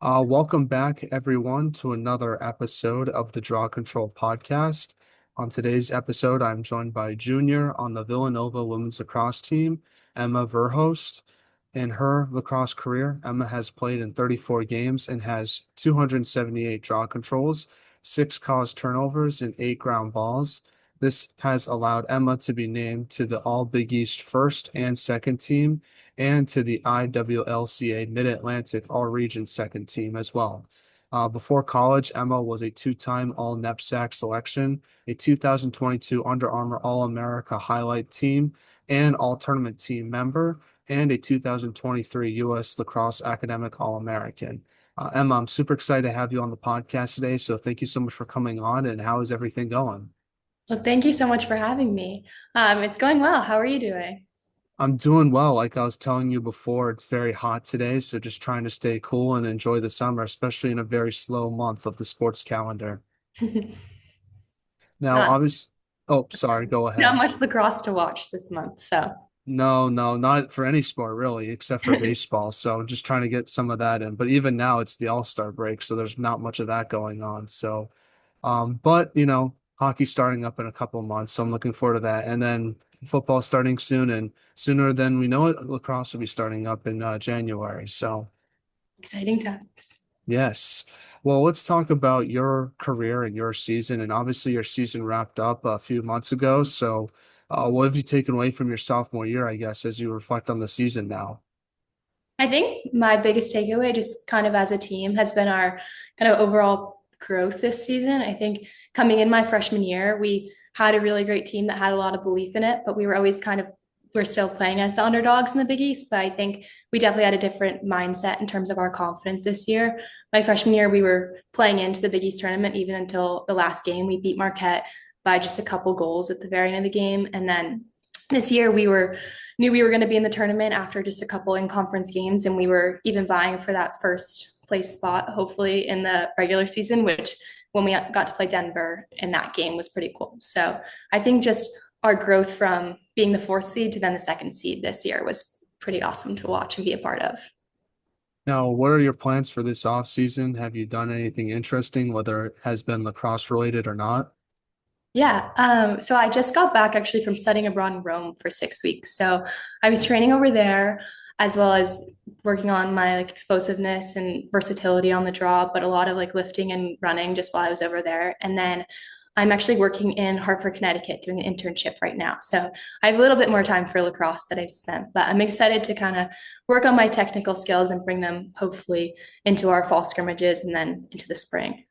Welcome back, everyone, to another episode of the Draw Control podcast. On today's episode, I'm joined by Junior on the Villanova women's lacrosse team, Emma Verhoest. In her lacrosse career, Emma has played in 34 games and has 278 draw controls, six caused turnovers, and eight ground balls. This has allowed Emma to be named to the All Big East first and second team and to the IWLCA Mid-Atlantic All-Region second team as well. Before college, Emma was a two-time All-NEPSAC selection, a 2022 Under Armour All-America highlight team and all-tournament team member, and a 2023 US Lacrosse Academic All-American. Emma, I'm super excited to have you on the podcast today. So thank you so much for coming on. And how is everything going? Well, thank you so much for having me. It's going well. How are you doing? I'm doing well. Like I was telling you before, it's very hot today, so just trying to stay cool and enjoy the summer, especially in a very slow month of the sports calendar. Now, Not, obviously, oh, sorry, go not ahead. much lacrosse to watch this month, so No, no, not for any sport really, except for baseball. So just trying to get some of that in. But even now, it's the All-Star break, so there's not much of that going on. So, but hockey's starting up in a couple of months, so I'm looking forward to that. And then football starting soon, and sooner than we know it, lacrosse will be starting up in January. So, exciting times. yes. Well, let's talk about your career and your season. And obviously, your season wrapped up a few months ago. So, what have you taken away from your sophomore year, I guess, as you reflect on the season now? I think my biggest takeaway, just kind of as a team, has been our kind of overall growth this season. I think coming in my freshman year, we had a really great team that had a lot of belief in it, but we were always we're still playing as the underdogs in the Big East. But I think we definitely had a different mindset in terms of our confidence this year. My freshman year, we were playing into the Big East tournament even until the last game. We beat Marquette by just a couple goals at the very end of the game. And then this year, knew we were going to be in the tournament after just a couple in conference games, and we were even vying for that first place spot, hopefully in the regular season, which when we got to play Denver in that game was pretty cool. So I think just our growth from being the fourth seed to then the second seed this year was pretty awesome to watch and be a part of. Now, what are your plans for this off season? Have you done anything interesting, whether it has been lacrosse related or not? Yeah. So I just got back actually from studying abroad in Rome for 6 weeks. So I was training over there as well as working on my like explosiveness and versatility on the draw, but a lot of like lifting and running just while I was over there. And then I'm actually working in Hartford, Connecticut doing an internship right now. So I have a little bit more time for lacrosse that I've spent, but I'm excited to kind of work on my technical skills and bring them hopefully into our fall scrimmages and then into the spring.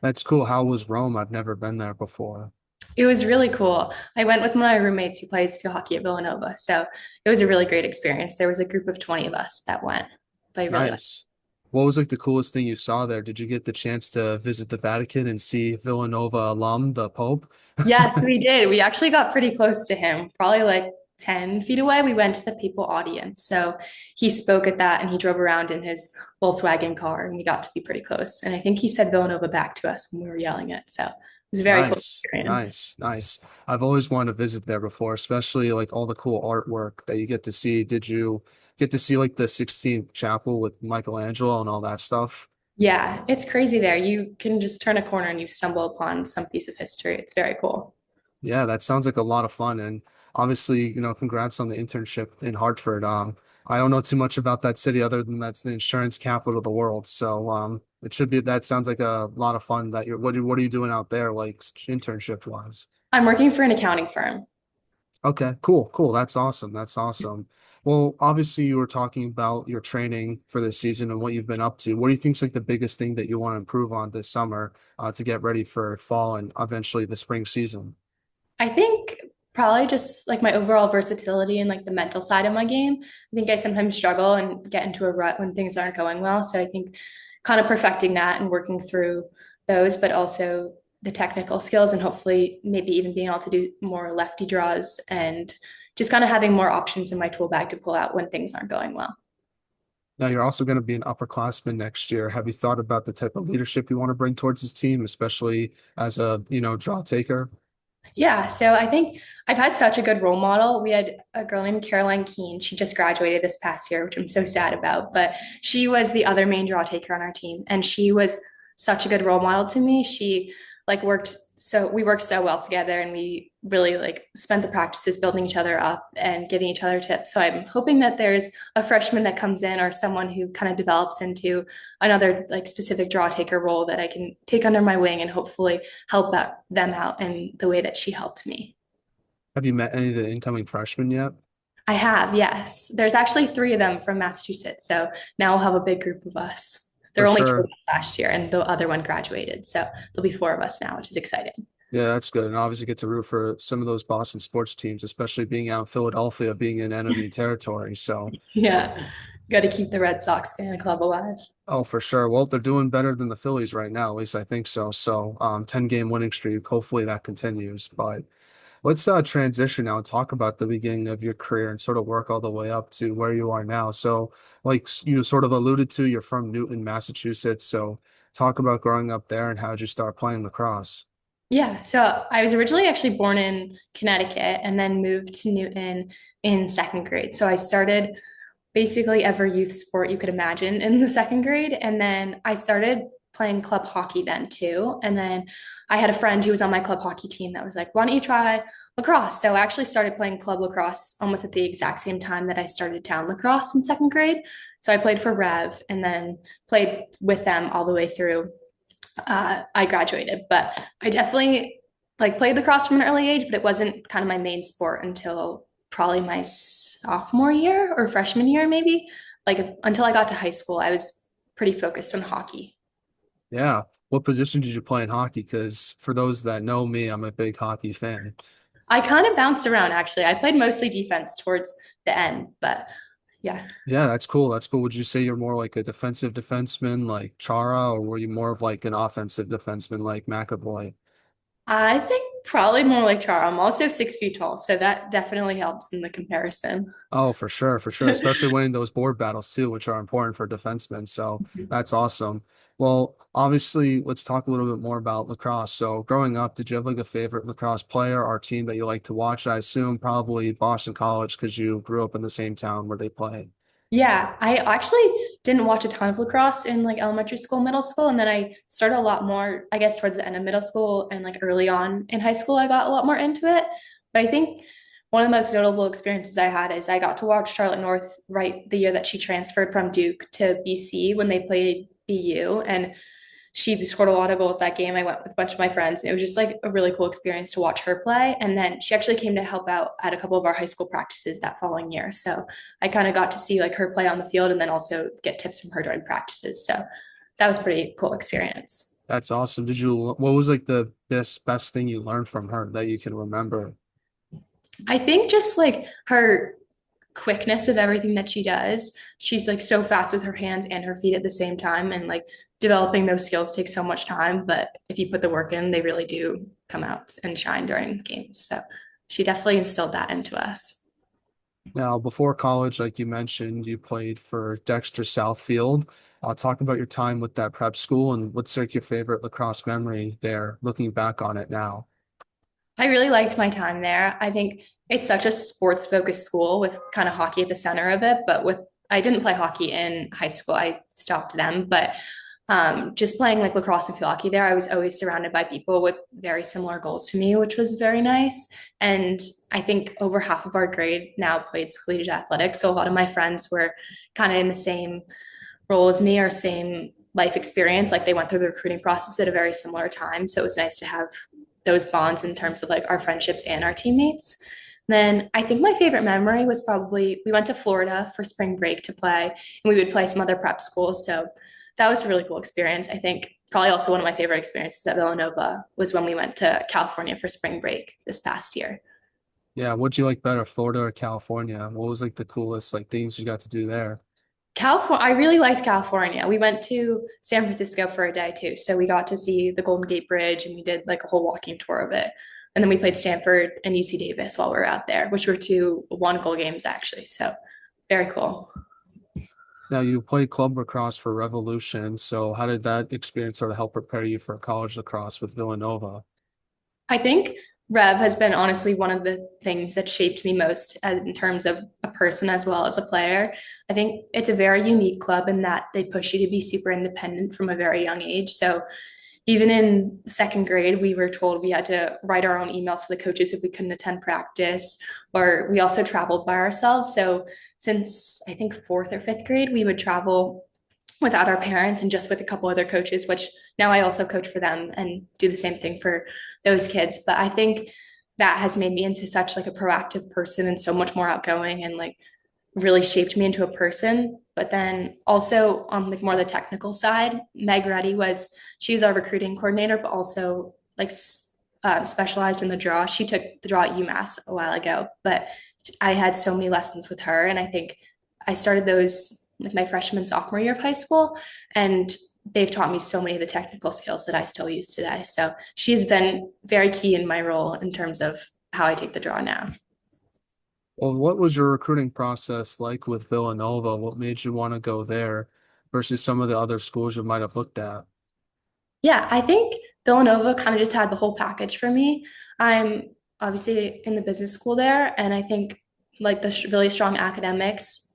That's cool. How was Rome? I've never been there before. It was really cool. I went with my roommates who plays field hockey at Villanova. So it was a really great experience. There was a group of 20 of us that went, but I really liked Nice. What was like the coolest thing you saw there? Did you get the chance to visit the Vatican and see Villanova alum, the Pope? it. Yes, we did. We actually got pretty close to him, probably like 10 feet away. We went to the papal audience. So he spoke at that and he drove around in his Volkswagen car and we got to be pretty close. And I think he said Villanova back to us when we were yelling it. So it was a very cool Nice, experience. nice, nice. I've always wanted to visit there before, especially like all the cool artwork that you get to see. Did you get to see like the 16th chapel with Michelangelo and all that stuff? Yeah, it's crazy there. You can just turn a corner and you stumble upon some piece of history. It's very cool. Yeah, that sounds like a lot of fun. And obviously, congrats on the internship in Hartford. I don't know too much about that city other than that's the insurance capital of the world. So, it should be, that sounds like a lot of fun that what are you doing out there, like internship wise? I'm working for an accounting firm. Okay, cool, cool. That's awesome. That's awesome. Well, obviously you were talking about your training for this season and what you've been up to. What do you think's like the biggest thing that you want to improve on this summer, to get ready for fall and eventually the spring season? I think probably just like my overall versatility and like the mental side of my game. I think I sometimes struggle and get into a rut when things aren't going well. So I think kind of perfecting that and working through those, but also the technical skills and hopefully maybe even being able to do more lefty draws and just kind of having more options in my tool bag to pull out when things aren't going well. Now you're also going to be an upperclassman next year. Have you thought about the type of leadership you want to bring towards this team, especially as a, draw taker? Yeah, so I think I've had such a good role model. We had a girl named Caroline Keene. She just graduated this past year, which I'm so sad about, but she was the other main draw taker on our team, and she was such a good role model to me. She like worked so we worked so well together, and we really like spent the practices building each other up and giving each other tips. So I'm hoping that there's a freshman that comes in or someone who kind of develops into another like specific draw taker role that I can take under my wing and hopefully help them out in the way that she helped me. Have you met any of the incoming freshmen yet? I have, yes. There's actually three of them from Massachusetts. So now we'll have a big group of us. There For were only two of sure. us last year, and the other one graduated. So there'll be four of us now, which is exciting. Yeah, that's good. And obviously get to root for some of those Boston sports teams, especially being out in Philadelphia, being in enemy territory. So, Yeah. Got to keep the Red Sox fan club alive. oh, for sure. Well, they're doing better than the Phillies right now, at least I think so. So, 10-game winning streak. Hopefully that continues. But let's transition now and talk about the beginning of your career and sort of work all the way up to where you are now. So, like you sort of alluded to, you're from Newton, Massachusetts. So, talk about growing up there and how did you start playing lacrosse? Yeah, so I was originally actually born in Connecticut and then moved to Newton in second grade. So I started basically every youth sport you could imagine in the second grade. And then I started playing club hockey then too. And then I had a friend who was on my club hockey team that was like, why don't you try lacrosse? So I actually started playing club lacrosse almost at the exact same time that I started town lacrosse in second grade. So I played for Rev and then played with them all the way through. I graduated, but I definitely like played lacrosse from an early age, but it wasn't kind of my main sport until probably my sophomore year or freshman year, maybe. Like until I got to high school, I was pretty focused on hockey. Yeah. What position did you play in hockey? Because for those that know me, I'm a big hockey fan. I kind of bounced around actually. I played mostly defense towards the end, but yeah. Yeah, that's cool. That's cool. Would you say you're more like a defensive defenseman like Chara, or were you more of like an offensive defenseman like McAvoy? I think probably more like Char. I'm also 6 feet tall, so that definitely helps in the comparison. Oh, for sure, for sure. Especially winning those board battles too, which are important for defensemen. So that's awesome. Well, obviously, let's talk a little bit more about lacrosse. So growing up, did you have like a favorite lacrosse player or team that you like to watch? I assume probably Boston College because you grew up in the same town where they play. Yeah, I actually didn't watch a ton of lacrosse in like elementary school, middle school, and then I started a lot more, I guess, towards the end of middle school and like early on in high school, I got a lot more into it. But I think one of the most notable experiences I had is I got to watch Charlotte North right the year that she transferred from Duke to BC when they played BU, and she scored a lot of goals that game. I went with a bunch of my friends, and it was just like a really cool experience to watch her play. And then she actually came to help out at a couple of our high school practices that following year. So I kind of got to see like her play on the field and then also get tips from her during practices. So that was a pretty cool experience. That's awesome. What was like the best thing you learned from her that you can remember? I think just like her quickness of everything that she does. She's like so fast with her hands and her feet at the same time. And like developing those skills takes so much time. But if you put the work in, they really do come out and shine during games. So she definitely instilled that into us. Now, before college, like you mentioned, you played for Dexter Southfield. Talk about your time with that prep school and what's like your favorite lacrosse memory there, looking back on it now. I really liked my time there. I think it's such a sports focused school with kind of hockey at the center of it. But with, I didn't play hockey in high school, I stopped them. But just playing like lacrosse and field hockey there, I was always surrounded by people with very similar goals to me, which was very nice. And I think over half of our grade now played collegiate athletics. So a lot of my friends were kind of in the same role as me or same life experience. Like they went through the recruiting process at a very similar time. So it was nice to have those bonds in terms of like our friendships and our teammates. Then I think my favorite memory was probably we went to Florida for spring break to play, and we would play some other prep schools. So that was a really cool experience. I think probably also one of my favorite experiences at Villanova was when we went to California for spring break this past year. Yeah, what'd you like better, Florida or California? What was like the coolest like things you got to do there? California, I really liked California. We went to San Francisco for a day too. So we got to see the Golden Gate Bridge and we did like a whole walking tour of it. And then we played Stanford and UC Davis while we were out there, which were two one goal games actually. So very cool. Now you played club lacrosse for Revolution, so how did that experience sort of help prepare you for college lacrosse with Villanova? I think Rev has been honestly one of the things that shaped me most in terms of a person as well as a player. I think it's a very unique club in that they push you to be super independent from a very young age. So even in second grade, we were told we had to write our own emails to the coaches if we couldn't attend practice, or we also traveled by ourselves. So since I think fourth or fifth grade, we would travel without our parents and just with a couple other coaches, which now I also coach for them and do the same thing for those kids. But I think that has made me into such like a proactive person and so much more outgoing and like really shaped me into a person. But then also on like more the technical side, Meg Reddy she was our recruiting coordinator, but also like specialized in the draw. She took the draw at UMass a while ago, but I had so many lessons with her, and I think I started those like my freshman sophomore year of high school, and they've taught me so many of the technical skills that I still use today. So she's been very key in my role in terms of how I take the draw now. Well, what was your recruiting process like with Villanova? What made you want to go there versus some of the other schools you might have looked at? Yeah, I think Villanova kind of just had the whole package for me. I'm obviously in the business school there, and I think like the really strong academics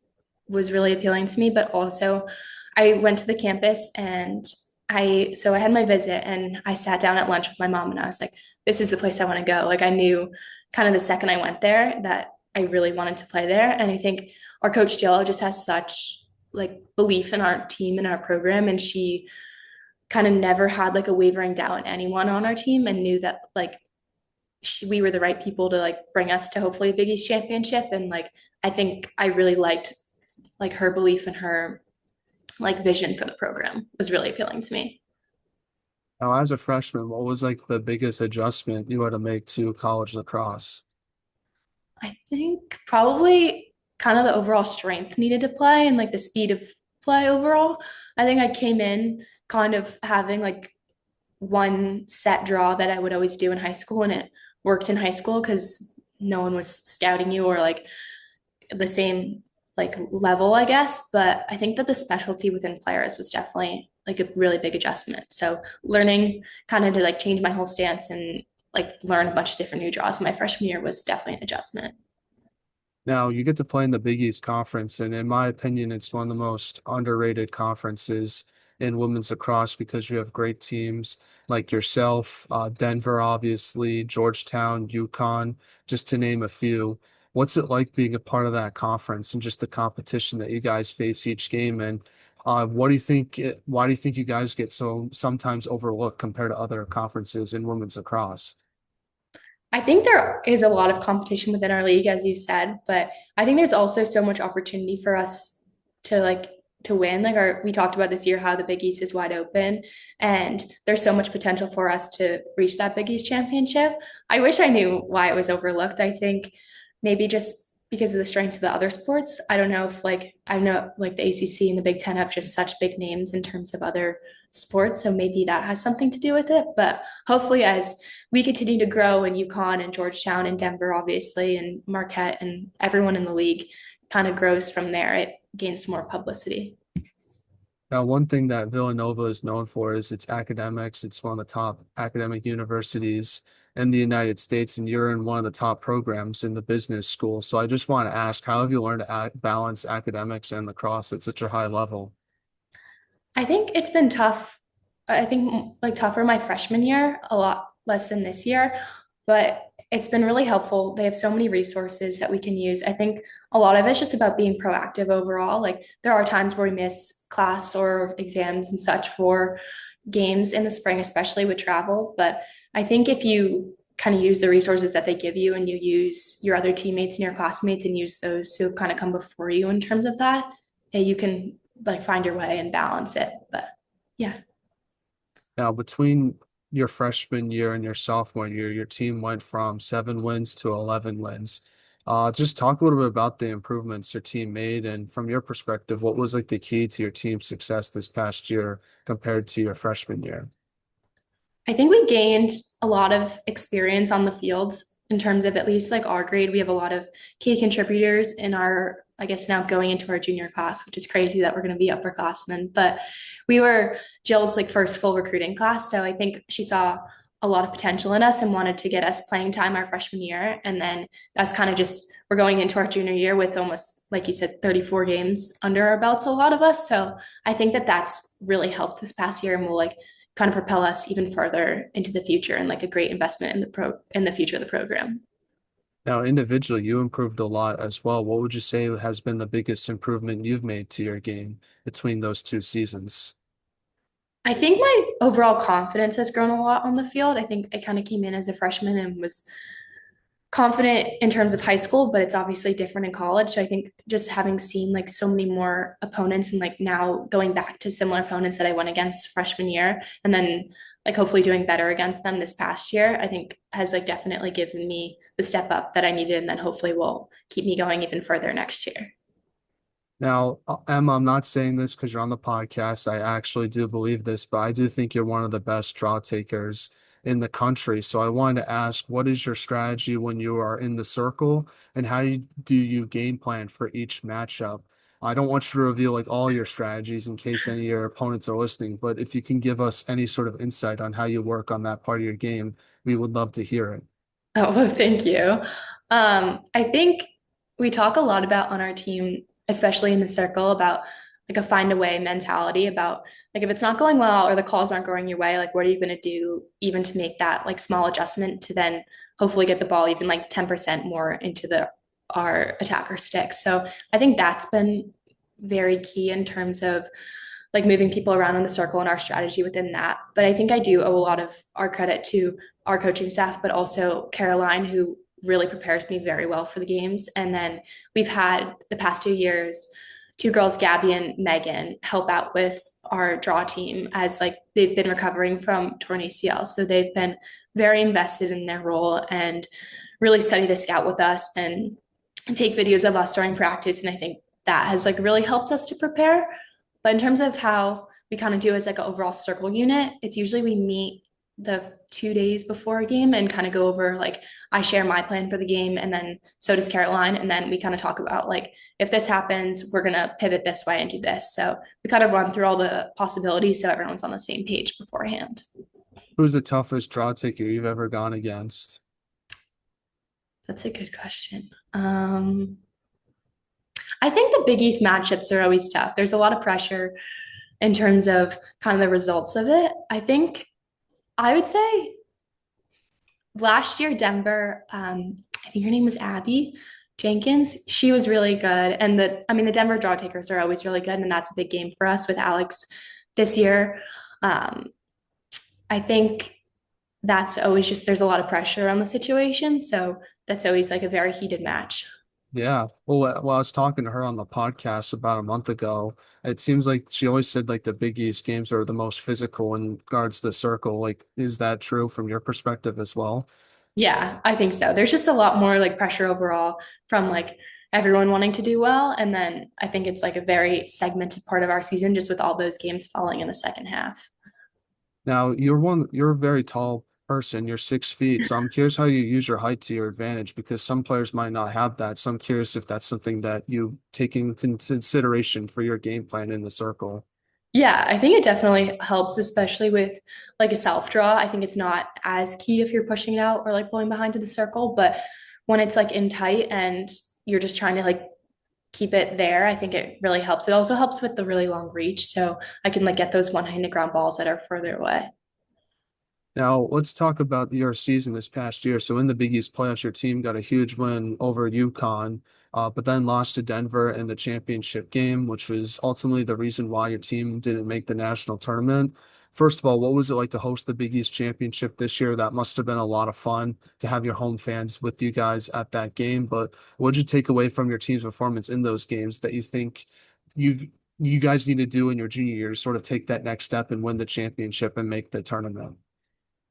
was really appealing to me, but also I went to the campus and I had my visit and I sat down at lunch with my mom and I was like, this is the place I want to go. Like I knew kind of the second I went there that I really wanted to play there. And I think our coach Jill just has such like belief in our team and our program, and she kind of never had like a wavering doubt in anyone on our team and knew that like we were the right people to like bring us to hopefully a Big East championship. And like I think I really liked like her belief and her like vision for the program was really appealing to me. Now, as a freshman, what was like the biggest adjustment you had to make to college lacrosse? I think probably kind of the overall strength needed to play and like the speed of play overall. I think I came in kind of having like one set draw that I would always do in high school, and it worked in high school because no one was scouting you or like the same like level, I guess. But I think that the specialty within players was definitely like a really big adjustment. So learning kind of to like change my whole stance and like learn a bunch of different new draws my freshman year was definitely an adjustment. Now, you get to play in the Big East Conference, and in my opinion, it's one of the most underrated conferences in women's lacrosse because you have great teams like yourself, Denver, obviously, Georgetown, UConn, just to name a few. What's it like being a part of that conference and just the competition that you guys face each game? And what do you think? Why do you think you guys get so sometimes overlooked compared to other conferences in women's lacrosse? I think there is a lot of competition within our league, as you said, but I think there's also so much opportunity for us to like to win. Like we talked about this year how the Big East is wide open, and there's so much potential for us to reach that Big East championship. I wish I knew why it was overlooked. I think maybe just because of the strength of the other sports. I don't know if like I know like the ACC and the Big Ten have just such big names in terms of other sports, so maybe that has something to do with it. But hopefully, as we continue to grow in UConn and Georgetown and Denver, obviously, and Marquette and everyone in the league kind of grows from there. It gains more publicity. Now, one thing that Villanova is known for is its academics. It's one of the top academic universities in the United States, and you're in one of the top programs in the business school. So I just want to ask, how have you learned to balance academics and lacrosse at such a high level? I think it's been tough. I think like tougher my freshman year, a lot less than this year, but it's been really helpful. They have so many resources that we can use. I think a lot of it's just about being proactive overall. Like there are times where we miss class or exams and such for games in the spring, especially with travel. But I think if you kind of use the resources that they give you and you use your other teammates and your classmates and use those who have kind of come before you in terms of that, you can like find your way and balance it. But yeah. Now, between your freshman year and your sophomore year, your team went from 7 wins to 11 wins. Just talk a little bit about the improvements your team made, and from your perspective, what was like the key to your team's success this past year compared to your freshman year? I think we gained a lot of experience on the fields in terms of at least like our grade. We have a lot of key contributors in our, I guess now going into our junior class, which is crazy that we're going to be upperclassmen. But we were Jill's like first full recruiting class. So I think she saw a lot of potential in us and wanted to get us playing time our freshman year. And then that's kind of just, we're going into our junior year with almost, like you said, 34 games under our belts, a lot of us. So I think that that's really helped this past year and will like kind of propel us even further into the future and like a great investment in in the future of the program. Now, individually, you improved a lot as well. What would you say has been the biggest improvement you've made to your game between those two seasons? I think my overall confidence has grown a lot on the field. I think I kind of came in as a freshman and was confident in terms of high school, but it's obviously different in college. So I think just having seen like so many more opponents and like now going back to similar opponents that I went against freshman year and then like hopefully doing better against them this past year, I think has like definitely given me the step up that I needed and then hopefully will keep me going even further next year. Now, Emma, I'm not saying this because you're on the podcast. I actually do believe this, but I do think you're one of the best draw takers in the country. So I wanted to ask, what is your strategy when you are in the circle, and do you game plan for each matchup? I don't want you to reveal like all your strategies in case any of your opponents are listening, but if you can give us any sort of insight on how you work on that part of your game, we would love to hear it. Oh, well, thank you. I think we talk a lot about on our team, especially in the circle, about like a find a way mentality about like if it's not going well or the calls aren't going your way, like what are you going to do even to make that like small adjustment to then hopefully get the ball even like 10% more into the our attacker stick. So I think that's been very key in terms of like moving people around in the circle and our strategy within that. But I think I do owe a lot of our credit to our coaching staff, but also Caroline, who really prepares me very well for the games. And then we've had the past 2 years, two girls, Gabby and Megan, help out with our draw team as like they've been recovering from torn ACL. So they've been very invested in their role and really study the scout with us and take videos of us during practice. And I think that has like really helped us to prepare. But in terms of how we kind of do as like an overall circle unit, it's usually we meet the 2 days before a game and kind of go over like I share my plan for the game and then so does Caroline. And then we kind of talk about like if this happens, we're gonna pivot this way and do this. So we kind of run through all the possibilities so everyone's on the same page beforehand. Who's the toughest draw taker you've ever gone against? That's a good question. I think the Big East matchups are always tough. There's a lot of pressure in terms of kind of the results of it. I think I would say last year, Denver, I think her name was Abby Jenkins. She was really good. And the Denver draw takers are always really good. And that's a big game for us with Alex this year. Um, I think that's always just, there's a lot of pressure on the situation. So that's always like a very heated match. Yeah. Well, I was talking to her on the podcast about a month ago. It seems like she always said like the Big East games are the most physical in regards to the circle. Like, is that true from your perspective as well? Yeah, I think so. There's just a lot more like pressure overall from like everyone wanting to do well. And then I think it's like a very segmented part of our season just with all those games falling in the second half. Now, you're a very tall person. You're 6 feet. So I'm curious how you use your height to your advantage because some players might not have that. So I'm curious if that's something that you take in consideration for your game plan in the circle. Yeah, I think it definitely helps, especially with like a self draw. I think it's not as key if you're pushing it out or like pulling behind to the circle, but when it's like in tight and you're just trying to like keep it there, I think it really helps. It also helps with the really long reach. So I can like get those one-handed ground balls that are further away. Now, let's talk about your season this past year. So in the Big East playoffs, your team got a huge win over UConn, but then lost to Denver in the championship game, which was ultimately the reason why your team didn't make the national tournament. First of all, what was it like to host the Big East championship this year? That must have been a lot of fun to have your home fans with you guys at that game. But what did you take away from your team's performance in those games that you think you guys need to do in your junior year to sort of take that next step and win the championship and make the tournament?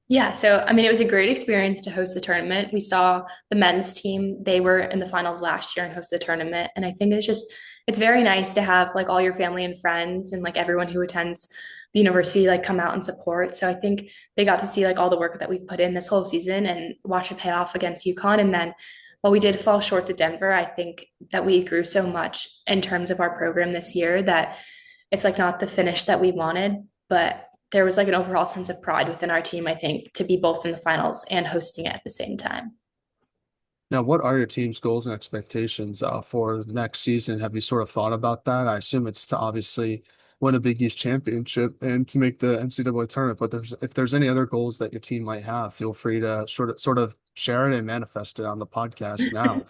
Yeah, so I mean, it was a great experience to host the tournament. We saw the men's team, they were in the finals last year and hosted the tournament. And I think it's very nice to have like all your family and friends and like everyone who attends the university like come out and support. So I think they got to see like all the work that we've put in this whole season and watch it pay off against UConn. And then while we did fall short to Denver, I think that we grew so much in terms of our program this year that it's like not the finish that we wanted, but there was like an overall sense of pride within our team, I think, to be both in the finals and hosting it at the same time. Now, what are your team's goals and expectations for next season? Have you sort of thought about that? I assume it's to obviously win a Big East championship and to make the NCAA tournament. But if there's any other goals that your team might have, feel free to sort of share it and manifest it on the podcast now.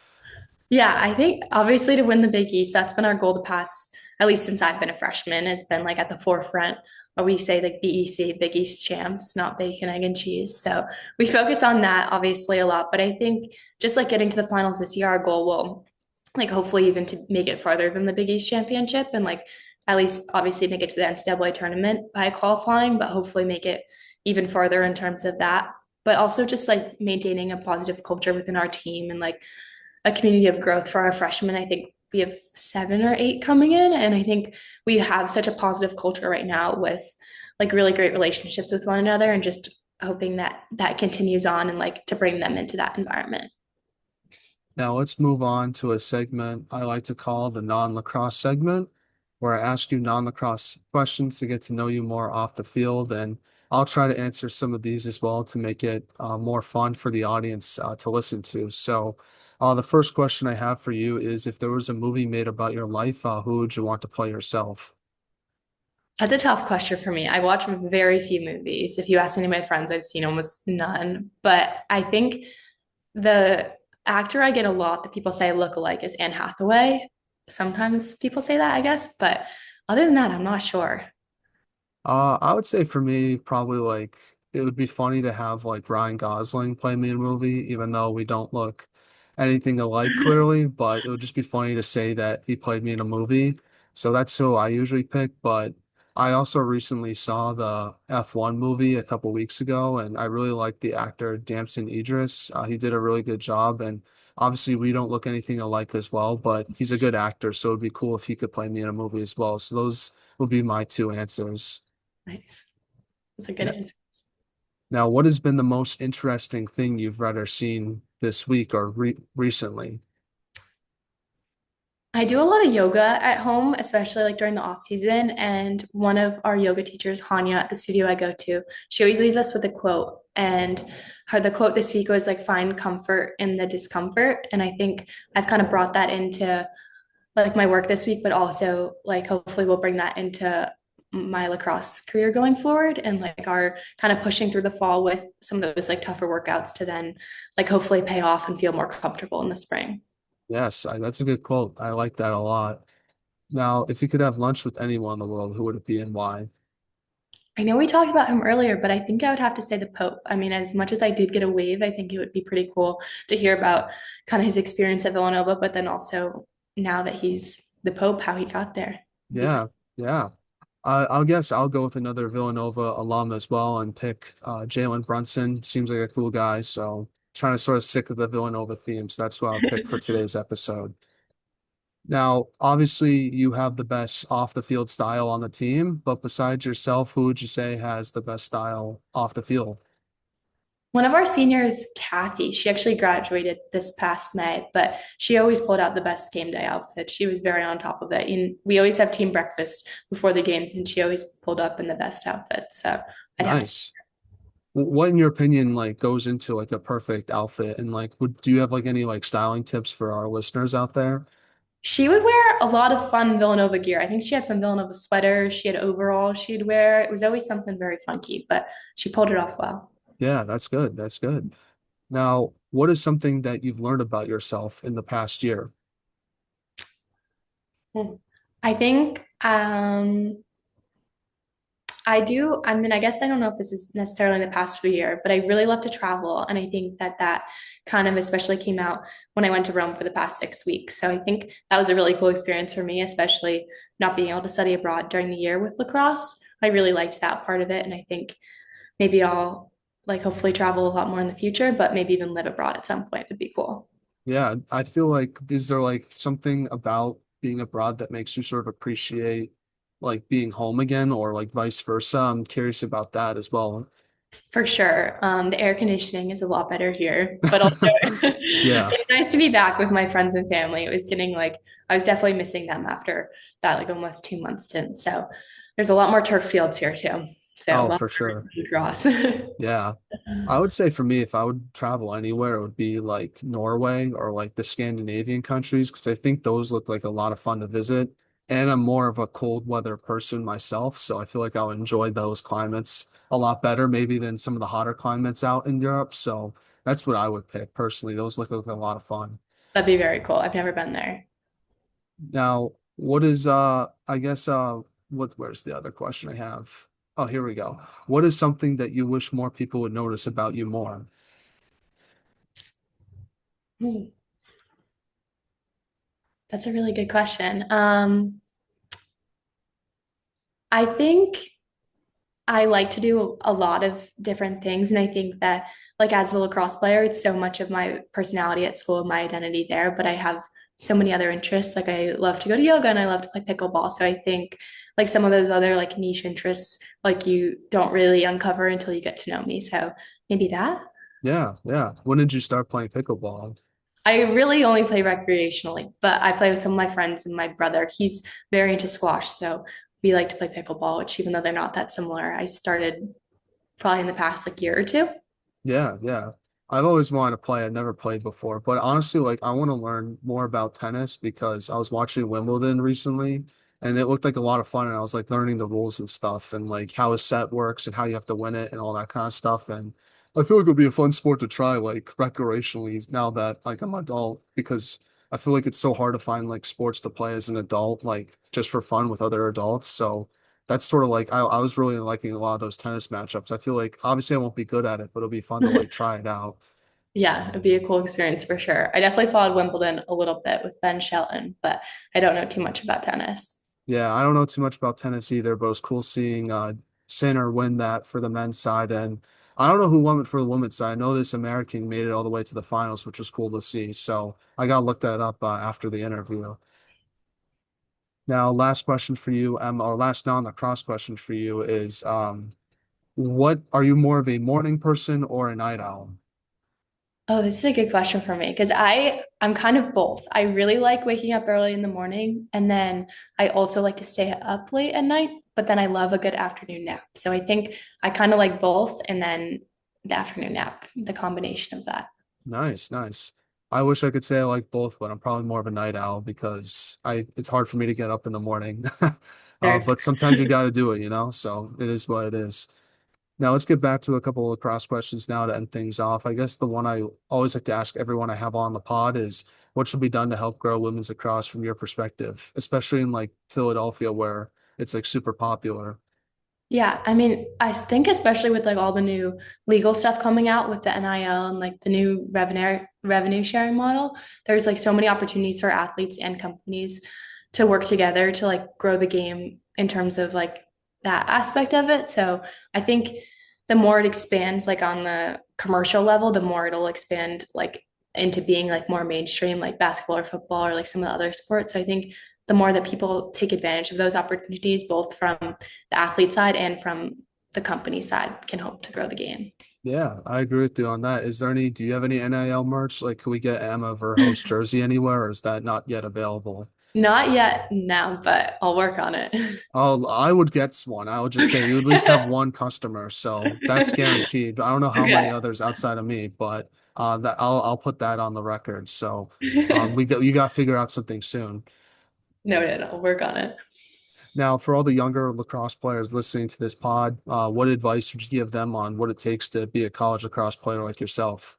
Yeah, I think obviously to win the Big East, that's been our goal the past, at least since I've been a freshman, has been like at the forefront. Or we say like BEC, Big East champs, not bacon, egg, and cheese. So we focus on that obviously a lot. But I think just like getting to the finals this year, our goal will like hopefully even to make it farther than the Big East championship and like at least obviously make it to the NCAA tournament by qualifying, but hopefully make it even farther in terms of that. But also just like maintaining a positive culture within our team and like a community of growth for our freshmen. I think we have 7 or 8 coming in, and I think we have such a positive culture right now with like really great relationships with one another, and just hoping that that continues on and like to bring them into that environment. Now let's move on to a segment I like to call the non-lacrosse segment, where I ask you non-lacrosse questions to get to know you more off the field, and I'll try to answer some of these as well to make it more fun for the audience to listen to. So, the first question I have for you is, if there was a movie made about your life, who would you want to play yourself? That's a tough question for me. I watch very few movies. If you ask any of my friends, I've seen almost none. But I think the actor I get a lot that people say I look alike is Anne Hathaway. Sometimes people say that, I guess, but other than that, I'm not sure. I would say for me, probably like it would be funny to have like Ryan Gosling play me in a movie, even though we don't look anything alike clearly, but it would just be funny to say that he played me in a movie. So that's who I usually pick. But I also recently saw the F1 movie a couple weeks ago, and I really liked the actor Damson Idris. He did a really good job, and obviously we don't look anything alike as well, but he's a good actor, so it'd be cool if he could play me in a movie as well. So those would be my two answers. Nice. That's a good answer. Now, what has been the most interesting thing you've read or seen this week or recently? I do a lot of yoga at home, especially like during the off season. And one of our yoga teachers, Hanya, at the studio I go to, she always leaves us with a quote. And the quote this week was like, find comfort in the discomfort. And I think I've kind of brought that into like my work this week, but also like hopefully we'll bring that into my lacrosse career going forward and like our kind of pushing through the fall with some of those like tougher workouts to then like hopefully pay off and feel more comfortable in the spring. Yes, that's a good quote. I like that a lot. Now, if you could have lunch with anyone in the world, who would it be and why? I know we talked about him earlier, but I think I would have to say the Pope. I mean, as much as I did get a wave, I think it would be pretty cool to hear about kind of his experience at Villanova, but then also now that he's the Pope, how he got there. It'd be Yeah, yeah. I'll guess I'll go with another Villanova alum as well and pick Jalen Brunson. Seems like a cool guy, so trying to sort of stick with the Villanova theme. So that's what I'll pick for today's episode. Now, obviously, you have the best off the field style on the team, but besides yourself, who would you say has the best style off the field? One of our seniors, Kathy, she actually graduated this past May, but she always pulled out the best game day outfit. She was very on top of it. And we always have team breakfast before the games, and she always pulled up in the best outfit. So I'd have to. Nice. What, in your opinion, like goes into like a perfect outfit? And like, do you have like any like styling tips for our listeners out there? She would wear a lot of fun Villanova gear. I think she had some Villanova sweaters. She had overalls she'd wear. It was always something very funky, but she pulled it off well. Yeah, that's good. That's good. Now, what is something that you've learned about yourself in the past year? Hmm. I think I do. I mean, I guess I don't know if this is necessarily in the past year, but I really love to travel. And I think that that kind of especially came out when I went to Rome for the past 6 weeks. So I think that was a really cool experience for me, especially not being able to study abroad during the year with lacrosse. I really liked that part of it. And I think maybe I'll like hopefully travel a lot more in the future, but maybe even live abroad at some point would be cool. Yeah, I feel like is there like something about being abroad that makes you sort of appreciate like being home again or like vice versa? I'm curious about that as well. For sure. The air conditioning is a lot better here, but also Yeah. it's nice to be back with my friends and family. It was getting like, I was definitely missing them after that, like almost 2 months stint. So there's a lot more turf fields here too. So Oh, love for sure. lacrosse. Yeah. I would say for me, if I would travel anywhere, it would be like Norway or like the Scandinavian countries, because I think those look like a lot of fun to visit. And I'm more of a cold weather person myself, so I feel like I'll enjoy those climates a lot better, maybe than some of the hotter climates out in Europe. So that's what I would pick personally. Those look like a lot of fun. That'd be very cool. I've never been there. Now, what is I guess where's the other question I have? Oh, here we go. What is something that you wish more people would notice about you more? Hmm, that's a really good question. I think I like to do a lot of different things. And I think that, like, as a lacrosse player, it's so much of my personality at school, my identity there. But I have so many other interests. Like, I love to go to yoga and I love to play pickleball. So I think, like, some of those other, like, niche interests, like, you don't really uncover until you get to know me. So maybe that. Yeah, yeah. When did you start playing pickleball? I really only play recreationally, but I play with some of my friends and my brother. He's very into squash. So we like to play pickleball, which, even though they're not that similar, I started probably in the past like year or two. Yeah, yeah. I've always wanted to play. I've never played before, but honestly, like I want to learn more about tennis because I was watching Wimbledon recently and it looked like a lot of fun and I was like learning the rules and stuff and like how a set works and how you have to win it and all that kind of stuff. And I feel like it would be a fun sport to try like recreationally now that like I'm an adult because I feel like it's so hard to find like sports to play as an adult, like just for fun with other adults. So that's sort of like I was really liking a lot of those tennis matchups. I feel like obviously I won't be good at it, but it'll be fun to like try it out. Yeah, it'd be a cool experience for sure. I definitely followed Wimbledon a little bit with Ben Shelton, but I don't know too much about tennis. Yeah, I don't know too much about tennis either, but it was cool seeing Sinner win that for the men's side. And I don't know who won it for the women's side. I know this American made it all the way to the finals, which was cool to see. So I gotta look that up after the interview. Now, last question for you, or last non-lacrosse question for you is what are you more of a morning person or a night owl? Oh, this is a good question for me because I'm kind of both. I really like waking up early in the morning, and then I also like to stay up late at night, but then I love a good afternoon nap. So I think I kind of like both, and then the afternoon nap, the combination of that. Nice, nice. I wish I could say I like both, but I'm probably more of a night owl because I it's hard for me to get up in the morning. Very But sometimes you got to do it, you know? So it is what it is. Now let's get back to a couple of lacrosse questions now to end things off. I guess the one I always like to ask everyone I have on the pod is what should be done to help grow women's lacrosse from your perspective, especially in like Philadelphia where it's like super popular. Yeah, I mean, I think especially with like all the new legal stuff coming out with the NIL and like the new revenue sharing model, there's like so many opportunities for athletes and companies to work together to like grow the game in terms of like that aspect of it. So I think the more it expands like on the commercial level, the more it'll expand like into being like more mainstream, like basketball or football or like some of the other sports. So I think the more that people take advantage of those opportunities, both from the athlete side and from the company side, can help to grow the game. Yeah, I agree with you on that. Do you have any NIL merch? Like, can we get Emma Verhoest jersey anywhere, or is that not yet available? Not yet now, but I'll work on it. Oh, I would get one. I would just say you at least have one customer, so that's guaranteed. I don't know how many Okay. others outside of me, but that I'll put that on the record. So you got to figure out something soon. Noted. I'll work on it. Now, for all the younger lacrosse players listening to this pod, what advice would you give them on what it takes to be a college lacrosse player like yourself?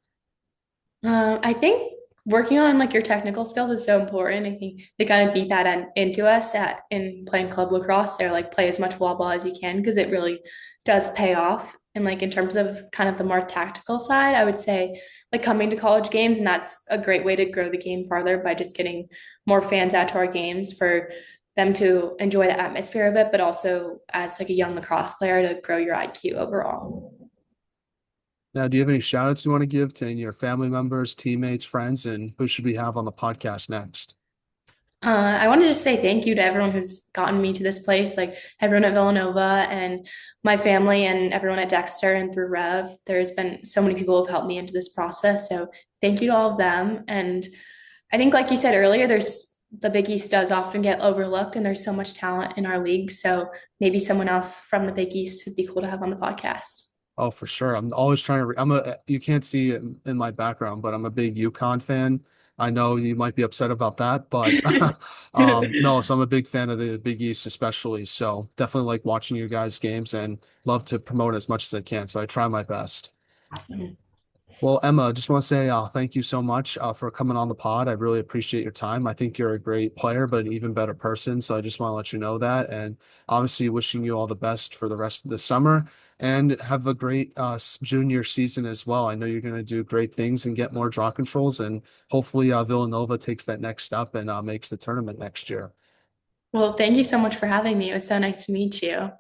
I think working on like your technical skills is so important. I think they kind of beat that into us in playing club lacrosse. They're like play as much wall ball as you can because it really does pay off. And like in terms of kind of the more tactical side, I would say like coming to college games, and that's a great way to grow the game farther by just getting more fans out to our games for them to enjoy the atmosphere of it, but also as like a young lacrosse player to grow your IQ overall. Now, do you have any shout outs you want to give to your family members, teammates, friends, and who should we have on the podcast next? I wanted to say thank you to everyone who's gotten me to this place, like everyone at Villanova and my family and everyone at Dexter and through Rev. There's been so many people who have helped me into this process. So thank you to all of them. And I think, like you said earlier, there's the Big East does often get overlooked, and there's so much talent in our league. So maybe someone else from the Big East would be cool to have on the podcast. Oh, for sure. I'm always trying to. You can't see it in my background, but I'm a big UConn fan. I know you might be upset about that, but no, so I'm a big fan of the Big East, especially. So definitely like watching your guys' games and love to promote as much as I can. So I try my best. Awesome. Well, Emma, I just want to say thank you so much for coming on the pod. I really appreciate your time. I think you're a great player, but an even better person. So I just want to let you know that. And obviously, wishing you all the best for the rest of the summer and have a great junior season as well. I know you're going to do great things and get more draw controls. And hopefully, Villanova takes that next step and makes the tournament next year. Well, thank you so much for having me. It was so nice to meet you.